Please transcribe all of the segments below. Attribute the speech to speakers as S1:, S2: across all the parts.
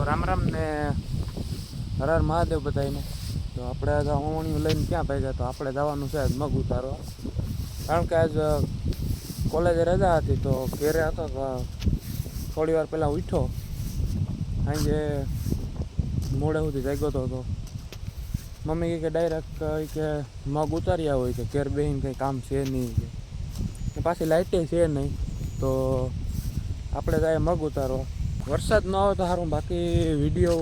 S1: રામ રામ ને હર હર મહાદેવ બધાને. તો આપણે આજ હોવણીઓ લઈને ક્યાં ભાગ્યા? તો આપણે જવાનું છે આજ મગ ઉતારવા. કારણ કે આજ કોલેજે રજા હતી તો ઘેરે હતો તો થોડી વાર પહેલાં ઉઠ્યો. સાંજે મોડે સુધી જાગ્યો હતો. મમ્મી કહે કે ડાયરેક્ટ કે મગ ઉતાર્યા હોય કે ઘેર બેસીને કંઈ કામ છે નહીં કે પાછી લાઇટે છે નહીં. તો આપણે જાય મગ ઉતારવા. વરસાદ ન આવે તો સારું, બાકી વિડીયો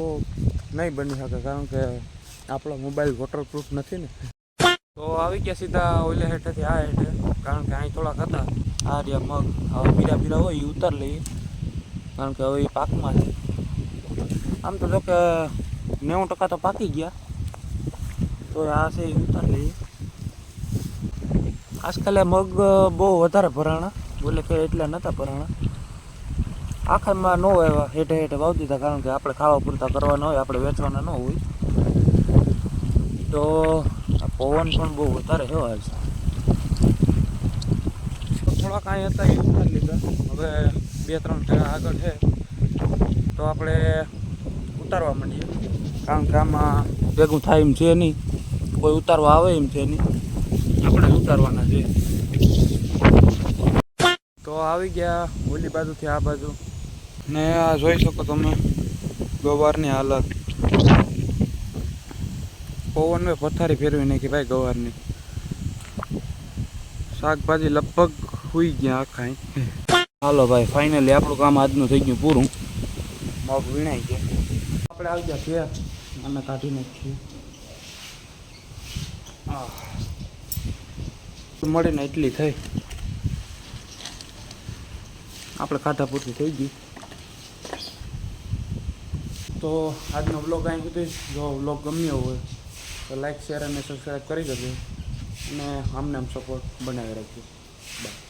S1: નહીં બની શકે કારણ કે આપણો મોબાઈલ વોટરપ્રૂફ નથી ને. તો આવી ગયા સીધા ઓલે હેઠેથી આ હેઠે, કારણ કે અહીં થોડાક હતા આ રહ્યા મગ. હવે બીરા હોય એ ઉતાર લઈએ કારણ કે હવે એ પાકમાં છે. આમ તો જો કે 90% તો પાકી ગયા, તો આ છે એ ઉતાર લઈએ. આજકાલ મગ બહુ વધારે ભરાણા, બોલે કે એટલા નહોતા ભરાણા. આખામાં ન હોય એવા હેઠે હેઠે વાવી દીધા કારણ કે આપણે ખાવા પૂરતા કરવાના હોય, આપણે વેચવાના ન હોય. તો આ પવન પણ બહુ વધારે એવા છે. થોડા કાંઈ હતા એ ઉતારી લીધા. હવે 2-3 ઠેકા આગળ છે તો આપણે ઉતારવા માંડીએ કારણ કે આમાં ભેગું થાય એમ છે નહીં, કોઈ ઉતારવા આવે એમ છે નહીં, આપણે ઉતારવાના છે. તો આવી ગયા ઓલી બાજુથી આ બાજુ ને આ જોઈ શકો તમે ગવારની હાલત. પવન પથારી ફેરવી નાખી ભાઈ ગવારની. શાકભાજી લગભગ સુઈ ગયા આખા. હાલો ભાઈ, ફાઇનલી આપણું કામ આજનું થઈ ગયું પૂરું. મગ વીણાઈ ગયા. આપણે આવી ગયા છે અમે કાઢી નાખીએ. મળીને એટલી થઈ, આપણે ખાધા પૂરતી થઈ ગઈ. તો આજનો વ્લોગ અહીં સુધી. જો વ્લોગ ગમ્યો હોય તો લાઈક, શેર અને સબસ્ક્રાઈબ કરી દેજો અને આમને આમ સપોર્ટ બનાવી રાખજો. બાય.